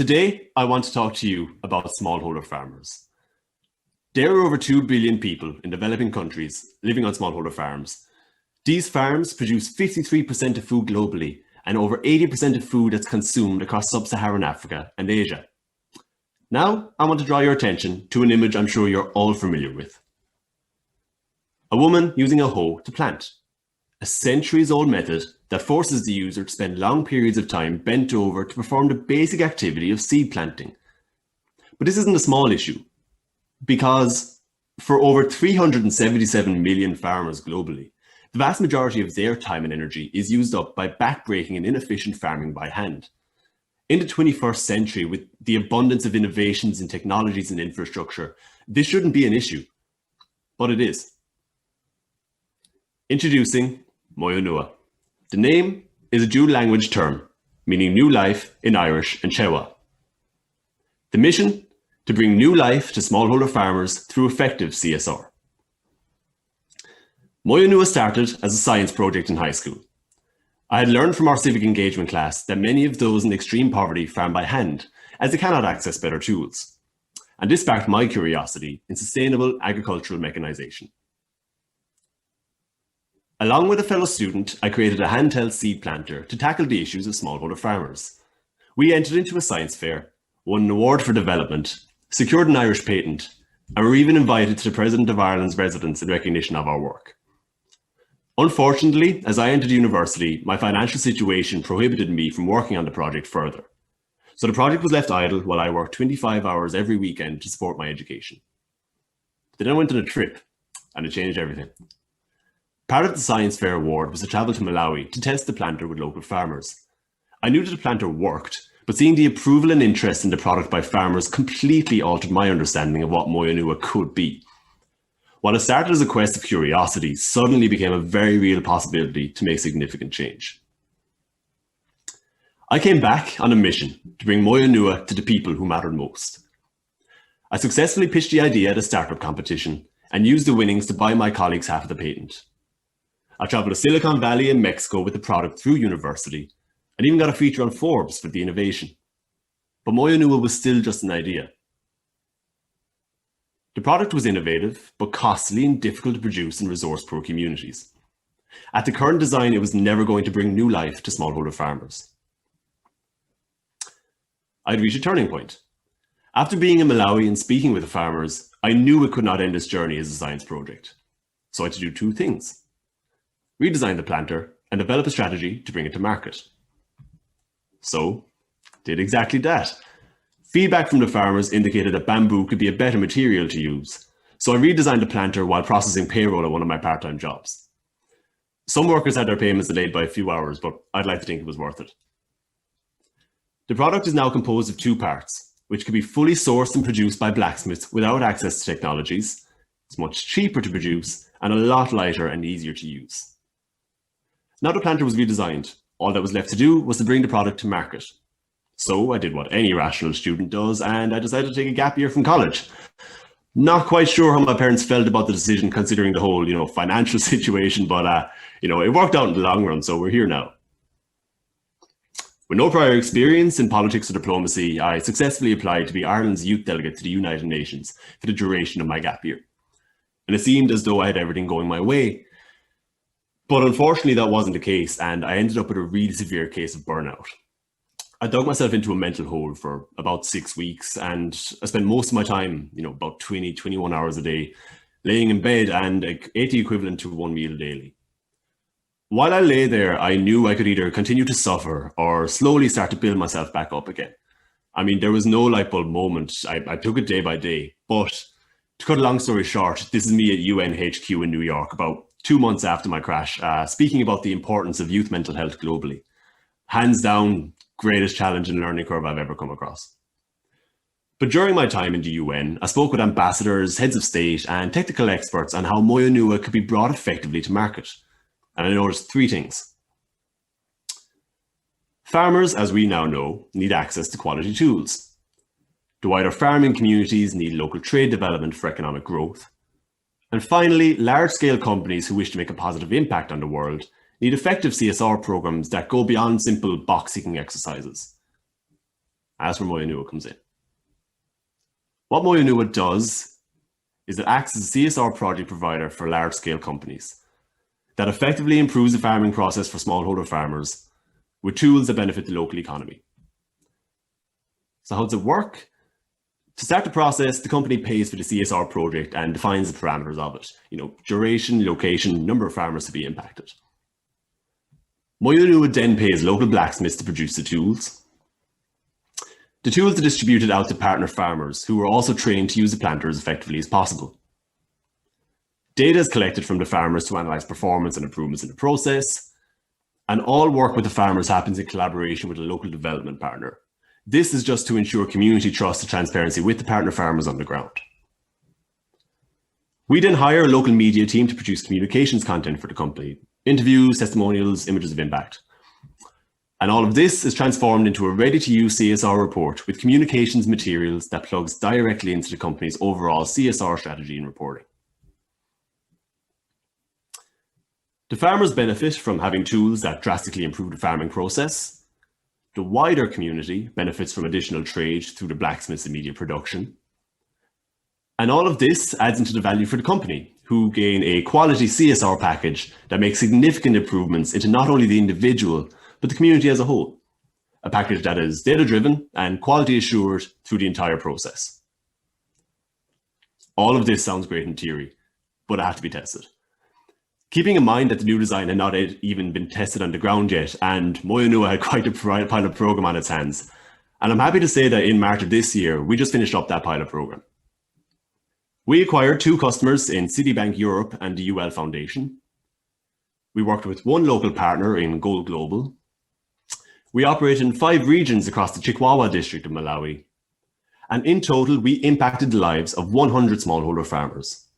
Today, I want to talk to you about smallholder farmers. There are over 2 billion people in developing countries living on smallholder farms. These farms produce 53% of food globally and over 80% of food that's consumed across sub-Saharan Africa and Asia. Now, I want to draw your attention to an image I'm sure you're all familiar with. A woman using a hoe to plant. A centuries-old method that forces the user to spend long periods of time bent over to perform the basic activity of seed planting. But this isn't a small issue, because for over 377 million farmers globally, the vast majority of their time and energy is used up by backbreaking and inefficient farming by hand. In the 21st century, with the abundance of innovations in technologies and infrastructure, this shouldn't be an issue, but it is. Introducing Moyo Nua. The name is a dual language term, meaning new life in Irish and Chewa. The mission, to bring new life to smallholder farmers through effective CSR. Moyo Nua started as a science project in high school. I had learned from our civic engagement class that many of those in extreme poverty farm by hand, as they cannot access better tools. And this sparked my curiosity in sustainable agricultural mechanization. Along with a fellow student, I created a handheld seed planter to tackle the issues of smallholder farmers. We entered into a science fair, won an award for development, secured an Irish patent, and were even invited to the President of Ireland's residence in recognition of our work. Unfortunately, as I entered university, my financial situation prohibited me from working on the project further. So the project was left idle while I worked 25 hours every weekend to support my education. Then I went on a trip, and it changed everything. Part of the Science Fair Award was to travel to Malawi to test the planter with local farmers. I knew that the planter worked, but seeing the approval and interest in the product by farmers completely altered my understanding of what Moyo Nua could be. What had started as a quest of curiosity suddenly became a very real possibility to make significant change. I came back on a mission to bring Moyo Nua to the people who mattered most. I successfully pitched the idea at a startup competition and used the winnings to buy my colleagues half of the patent. I traveled to Silicon Valley in Mexico with the product through university and even got a feature on Forbes for the innovation. But Moyo Nua was still just an idea. The product was innovative, but costly and difficult to produce in resource-poor communities. At the current design, it was never going to bring new life to smallholder farmers. I'd reached a turning point. After being in Malawi and speaking with the farmers, I knew it could not end its journey as a science project. So I had to do two things: redesign the planter and develop a strategy to bring it to market. So, did exactly that. Feedback from the farmers indicated that bamboo could be a better material to use, so I redesigned the planter while processing payroll at one of my part-time jobs. Some workers had their payments delayed by a few hours, but I'd like to think it was worth it. The product is now composed of two parts, which can be fully sourced and produced by blacksmiths without access to technologies. It's much cheaper to produce and a lot lighter and easier to use. Now the planter was redesigned, all that was left to do was to bring the product to market. So I did what any rational student does, and I decided to take a gap year from college. Not quite sure how my parents felt about the decision, considering the whole, financial situation, but it worked out in the long run, so we're here now. With no prior experience in politics or diplomacy, I successfully applied to be Ireland's youth delegate to the United Nations for the duration of my gap year. And it seemed as though I had everything going my way. But unfortunately, that wasn't the case, and I ended up with a really severe case of burnout. I dug myself into a mental hole for about 6 weeks, and I spent most of my time, about 20, 21 hours a day, laying in bed and ate the equivalent to one meal daily. While I lay there, I knew I could either continue to suffer or slowly start to build myself back up again. I mean, there was no light bulb moment. I took it day by day, but to cut a long story short, this is me at UN HQ in New York, about 2 months after my crash, speaking about the importance of youth mental health globally. Hands down, greatest challenge and learning curve I've ever come across. But during my time in the UN, I spoke with ambassadors, heads of state, and technical experts on how Moyo Nua could be brought effectively to market. And I noticed 3 things. Farmers, as we now know, need access to quality tools. The wider farming communities need local trade development for economic growth. And finally, large-scale companies who wish to make a positive impact on the world need effective CSR programs that go beyond simple box-ticking exercises. That's where Moyonua comes in. What Moyonua does is it acts as a CSR project provider for large-scale companies that effectively improves the farming process for smallholder farmers with tools that benefit the local economy. So how does it work? To start the process, the company pays for the CSR project and defines the parameters of it. Duration, location, number of farmers to be impacted. Moyonua then pays local blacksmiths to produce the tools. The tools are distributed out to partner farmers who are also trained to use the planter as effectively as possible. Data is collected from the farmers to analyze performance and improvements in the process. And all work with the farmers happens in collaboration with a local development partner. This is just to ensure community trust and transparency with the partner farmers on the ground. We then hire a local media team to produce communications content for the company, interviews, testimonials, images of impact. And all of this is transformed into a ready-to-use CSR report with communications materials that plugs directly into the company's overall CSR strategy and reporting. The farmers benefit from having tools that drastically improve the farming process. The wider community benefits from additional trade through the blacksmiths and media production. And all of this adds into the value for the company, who gain a quality CSR package that makes significant improvements into not only the individual, but the community as a whole. A package that is data-driven and quality assured through the entire process. All of this sounds great in theory, but it has to be tested. Keeping in mind that the new design had not even been tested on the ground yet, and Moyonua had quite a pilot program on its hands. And I'm happy to say that in March of this year, we just finished up that pilot program. We acquired 2 customers in Citibank Europe and the UL Foundation. We worked with 1 local partner in Gold Global. We operate in 5 regions across the Chikwawa district of Malawi. And in total, we impacted the lives of 100 smallholder farmers.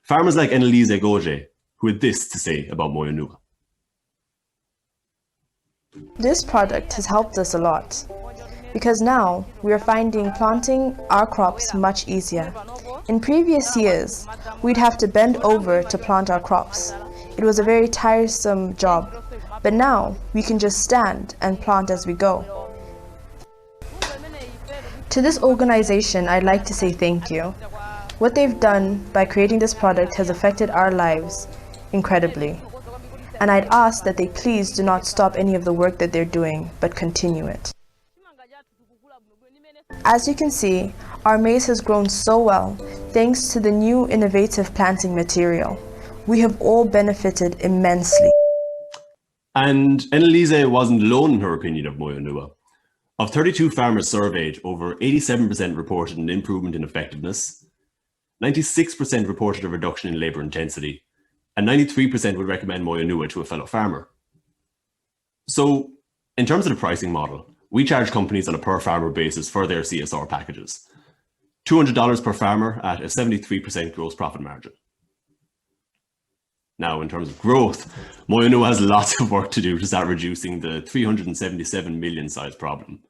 Farmers like Annelise Goje, who had this to say about Moyonua. This product has helped us a lot because now we are finding planting our crops much easier. In previous years, we'd have to bend over to plant our crops. It was a very tiresome job, but now we can just stand and plant as we go. To this organization, I'd like to say thank you. What they've done by creating this product has affected our lives incredibly. And I'd ask that they please do not stop any of the work that they're doing, but continue it. As you can see, our maize has grown so well thanks to the new innovative planting material. We have all benefited immensely. And Annelise wasn't alone in her opinion of Moyonua. Of 32 farmers surveyed, over 87% reported an improvement in effectiveness, 96% reported a reduction in labor intensity, and 93% would recommend Moyonua to a fellow farmer. So, in terms of the pricing model, we charge companies on a per farmer basis for their CSR packages. $200 per farmer at a 73% gross profit margin. Now, in terms of growth, Moyonua has lots of work to do to start reducing the 377 million size problem.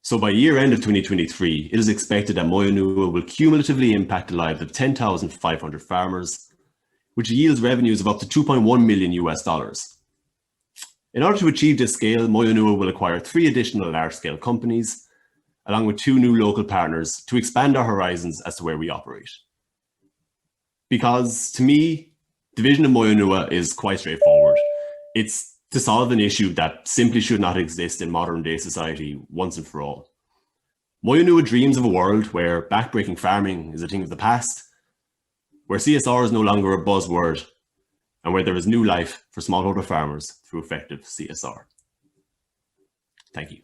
So by year end of 2023, it is expected that Moyonua will cumulatively impact the lives of 10,500 farmers, which yields revenues of up to $2.1 million US. In order to achieve this scale, Moyonua will acquire 3 additional large-scale companies, along with 2 new local partners to expand our horizons as to where we operate. Because to me, the vision of Moyonua is quite straightforward. It's to solve an issue that simply should not exist in modern day society once and for all. Moyonua dreams of a world where backbreaking farming is a thing of the past, where CSR is no longer a buzzword, and where there is new life for smallholder farmers through effective CSR. Thank you.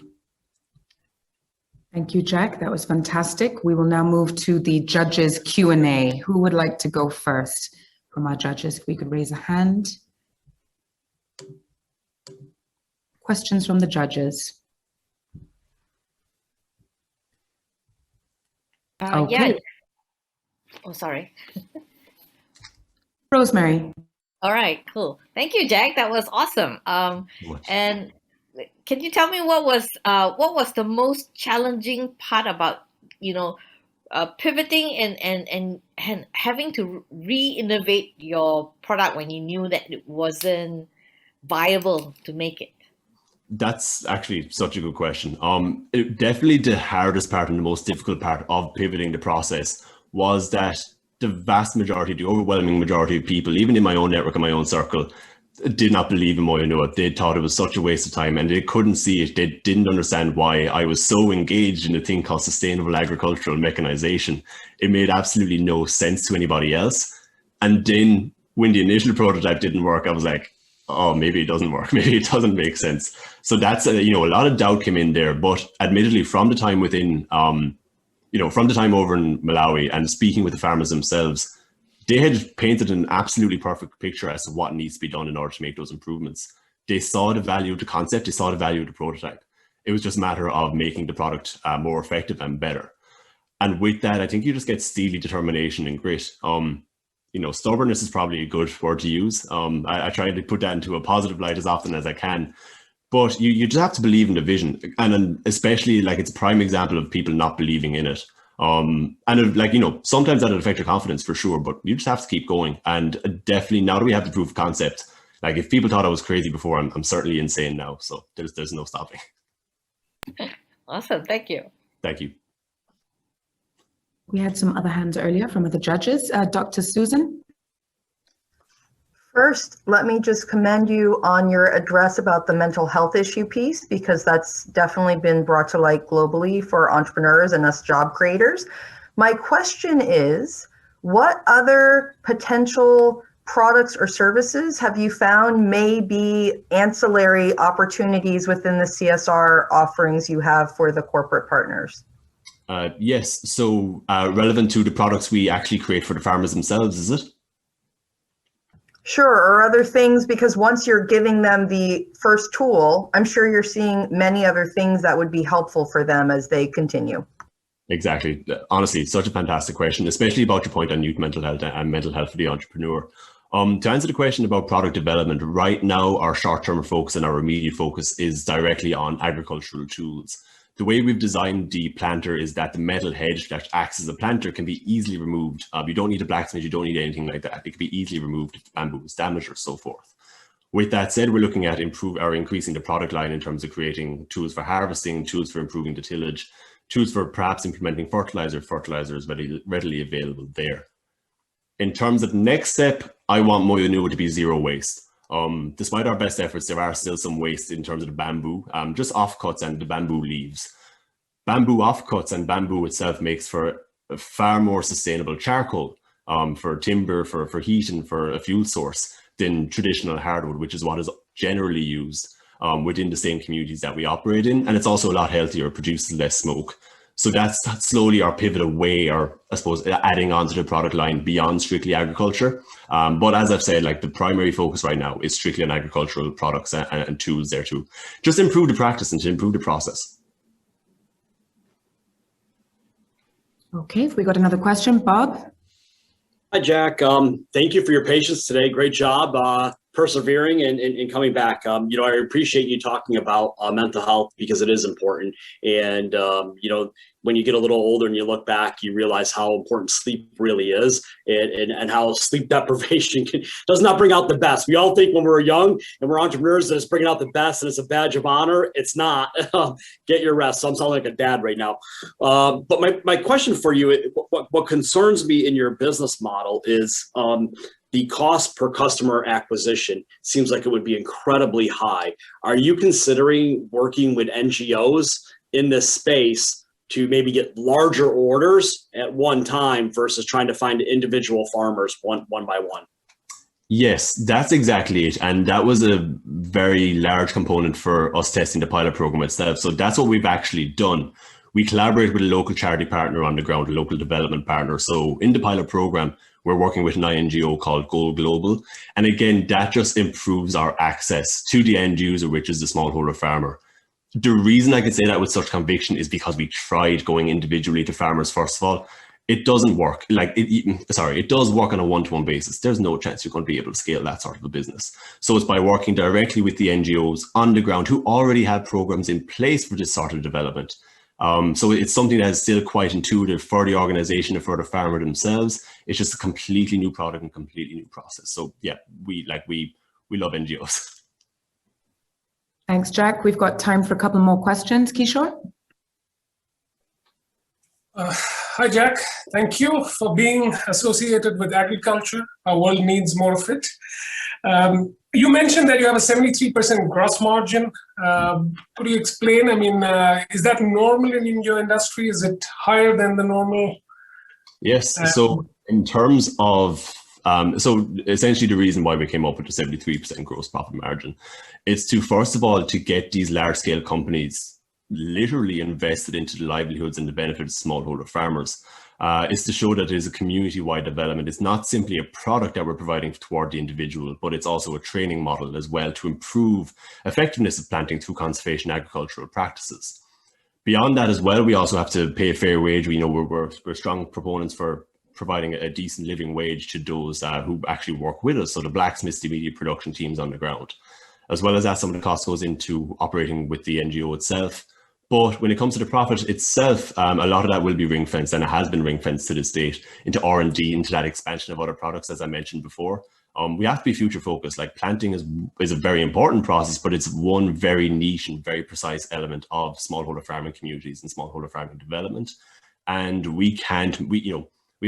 Thank you, Jack. That was fantastic. We will now move to the judges' Q&A. Who would like to go first from our judges? If we could raise a hand. Questions from the judges? Okay. Yeah. Oh, sorry. Rosemary. All right, cool. Thank you, Jack. That was awesome. And can you tell me what was the most challenging part about, pivoting and having to re-innovate your product when you knew that it wasn't viable to make it? That's actually such a good question. Definitely the hardest part and the most difficult part of pivoting the process was that the vast majority, the overwhelming majority of people, even in my own network and my own circle, did not believe in Moyonua. They thought it was such a waste of time and they couldn't see it. They didn't understand why I was so engaged in a thing called sustainable agricultural mechanization. It made absolutely no sense to anybody else. And then when the initial prototype didn't work, I was like, oh, maybe it doesn't work. Maybe it doesn't make sense. So that's, a lot of doubt came in there. But admittedly, from the time within, from the time over in Malawi and speaking with the farmers themselves, they had painted an absolutely perfect picture as to what needs to be done in order to make those improvements. They saw the value of the concept. They saw the value of the prototype. It was just a matter of making the product more effective and better. And with that, I think you just get steely determination and grit. Stubbornness is probably a good word to use. I try to put that into a positive light as often as I can. But you just have to believe in the vision. And especially, like, it's a prime example of people not believing in it. Sometimes that'll affect your confidence for sure, but you just have to keep going. And definitely now that we have the proof of concept, like if people thought I was crazy before, I'm certainly insane now. So there's no stopping. Awesome. Thank you. Thank you. We had some other hands earlier from other judges. Dr. Susan? First, let me just commend you on your address about the mental health issue piece, because that's definitely been brought to light globally for entrepreneurs and us job creators. My question is, what other potential products or services have you found may be ancillary opportunities within the CSR offerings you have for the corporate partners? Yes, so relevant to the products we actually create for the farmers themselves, is it? Sure, or other things, because once you're giving them the first tool, I'm sure you're seeing many other things that would be helpful for them as they continue. Exactly. Honestly, such a fantastic question, especially about your point on youth mental health and mental health for the entrepreneur. To answer the question about product development, right now our short-term focus and our immediate focus is directly on agricultural tools. The way we've designed the planter is that the metal head that acts as a planter can be easily removed. You don't need a blacksmith, you don't need anything like that. It can be easily removed if the bamboo is damaged or so forth. With that said, we're looking at increasing the product line in terms of creating tools for harvesting, tools for improving the tillage, tools for perhaps implementing fertilizer. Fertilizer is readily available there. In terms of next step, I want Moyonua to be zero waste. Despite our best efforts, there are still some waste in terms of the bamboo, just offcuts and the bamboo leaves. Bamboo offcuts and bamboo itself makes for a far more sustainable charcoal for timber, for heat and for a fuel source than traditional hardwood, which is what is generally used within the same communities that we operate in. And it's also a lot healthier, produces less smoke. So that's slowly our pivot away, or I suppose adding on to the product line beyond strictly agriculture. But as I've said, like the primary focus right now is strictly on agricultural products and tools there to just improve the practice and to improve the process. Okay, if we got another question, Bob. Hi, Jack. Thank you for your patience today. Great job persevering and coming back. I appreciate you talking about mental health because it is important. And, when you get a little older and you look back, you realize how important sleep really is and how sleep deprivation does not bring out the best. We all think when we're young and we're entrepreneurs that it's bringing out the best and it's a badge of honor. It's not. Get your rest. So I'm sounding like a dad right now. But my question for you, what concerns me in your business model is the cost per customer acquisition seems like it would be incredibly high. Are you considering working with NGOs in this space to maybe get larger orders at one time versus trying to find individual farmers one by one? Yes, that's exactly it. And that was a very large component for us testing the pilot program itself. So that's what we've actually done. We collaborate with a local charity partner on the ground, a local development partner. So in the pilot program, we're working with an NGO called Global. And again, that just improves our access to the end user, which is the smallholder farmer. The reason I can say that with such conviction is because we tried going individually to farmers. First of all, it doesn't work. It does work on a one-to-one basis. There's no chance you're going to be able to scale that sort of a business. So it's by working directly with the NGOs on the ground who already have programs in place for this sort of development. So it's something that is still quite intuitive for the organization and for the farmer themselves. It's just a completely new product and completely new process. So yeah, we love NGOs. Thanks, Jack. We've got time for a couple more questions. Kishore? Hi, Jack. Thank you for being associated with agriculture. Our world needs more of it. You mentioned that you have a 73% gross margin. Could you explain? I mean, is that normal in your industry? Is it higher than the normal? Yes. So in terms of, so essentially the reason why we came up with the 73% gross profit margin, it's to, first of all, to get these large scale companies literally invested into the livelihoods and the benefits of smallholder farmers. Is to show that it is a community-wide development. It's not simply a product that we're providing toward the individual, but it's also a training model as well to improve effectiveness of planting through conservation agricultural practices. Beyond that as well, we also have to pay a fair wage. We know we're strong proponents for providing a decent living wage to those who actually work with us. So the blacksmiths, the immediate production teams on the ground, as well as that, some of the cost goes into operating with the NGO itself. But when it comes to the profit itself, a lot of that will be ring fenced, and it has been ring fenced to this date, into R&D, into that expansion of other products, as I mentioned before. We have to be future focused. Like, planting is a very important process, but it's one very niche and very precise element of smallholder farming communities and smallholder farming development. And we have to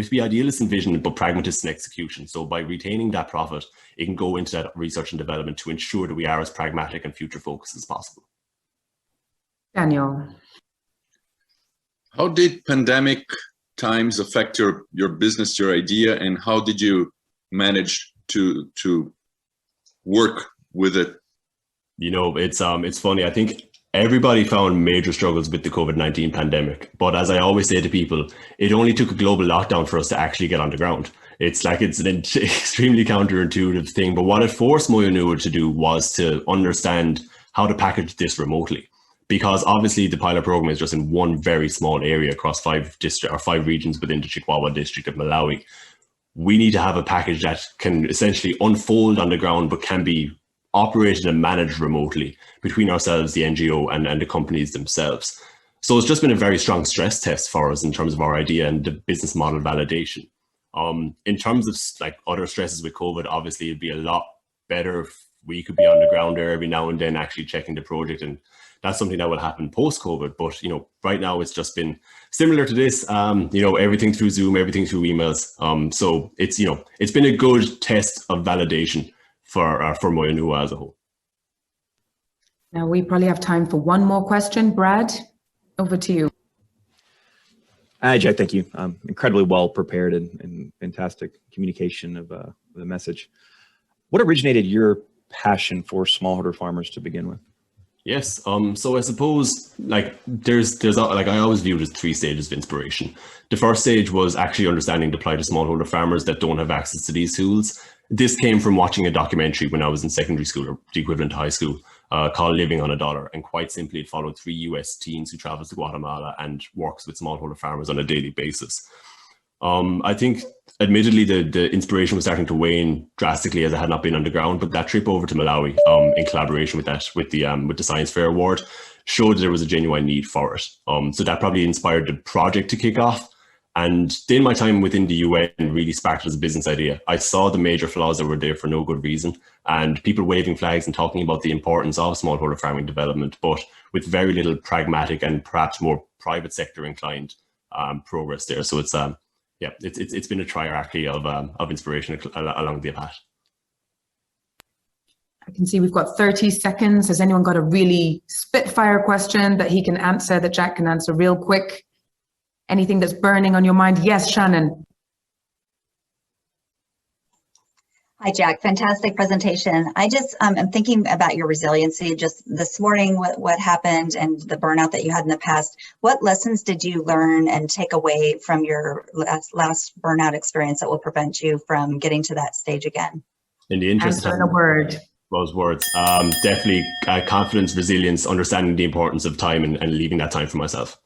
be idealists in vision, but pragmatists in execution. So by retaining that profit, it can go into that research and development to ensure that we are as pragmatic and future focused as possible. Daniel. How did pandemic times affect your business, your idea, and how did you manage to work with it? You know, it's funny. I think everybody found major struggles with the COVID-19 pandemic. But as I always say to people, it only took a global lockdown for us to actually get on the ground. It's like, it's an extremely counterintuitive thing. But what it forced Moyo Nua to do was to understand how to package this remotely. Because obviously the pilot program is just in one very small area across 5 regions within the Chihuahua district of Malawi. We need to have a package that can essentially unfold on the ground, but can be operated and managed remotely between ourselves, the NGO, and the companies themselves. So it's just been a very strong stress test for us in terms of our idea and the business model validation. In terms of like other stresses with COVID, obviously it'd be a lot better if we could be on the ground there every now and then actually checking the project, and that's something that will happen post-COVID. But, you know, right now it's just been similar to this, you know, everything through Zoom, everything through emails. So it's, you know, it's been a good test of validation for Moyo Nua as a whole. Now we probably have time for one more question. Brad, over to you. Hi, Jack, thank you. Incredibly well prepared and fantastic communication of the message. What originated your passion for smallholder farmers to begin with? Yes. So I suppose like there's like, I always view it as 3 stages of inspiration. The first stage was actually understanding the plight of smallholder farmers that don't have access to these tools. This came from watching a documentary when I was in secondary school, or the equivalent to high school, called Living on a Dollar. And quite simply, it followed 3 US teens who travels to Guatemala and works with smallholder farmers on a daily basis. I think, admittedly, the inspiration was starting to wane drastically as I had not been on the ground. But that trip over to Malawi, in collaboration with the Science Fair Award, showed that there was a genuine need for it. So that probably inspired the project to kick off. And then my time within the UN really sparked it as a business idea. I saw the major flaws that were there for no good reason, and people waving flags and talking about the importance of smallholder farming development, but with very little pragmatic and perhaps more private sector inclined progress there. So it's yeah, it's been a triarchy of inspiration along the path. I can see we've got 30 seconds. Has anyone got a really spitfire question that he can answer, that Jack can answer real quick? Anything that's burning on your mind? Yes, Shannon. Hi, Jack. Fantastic presentation. I just am thinking about your resiliency. Just this morning, what happened and the burnout that you had in the past. What lessons did you learn and take away from your last burnout experience that will prevent you from getting to that stage again? In the interest Answer in a word. Those words. Definitely confidence, resilience, understanding the importance of time and leaving that time for myself.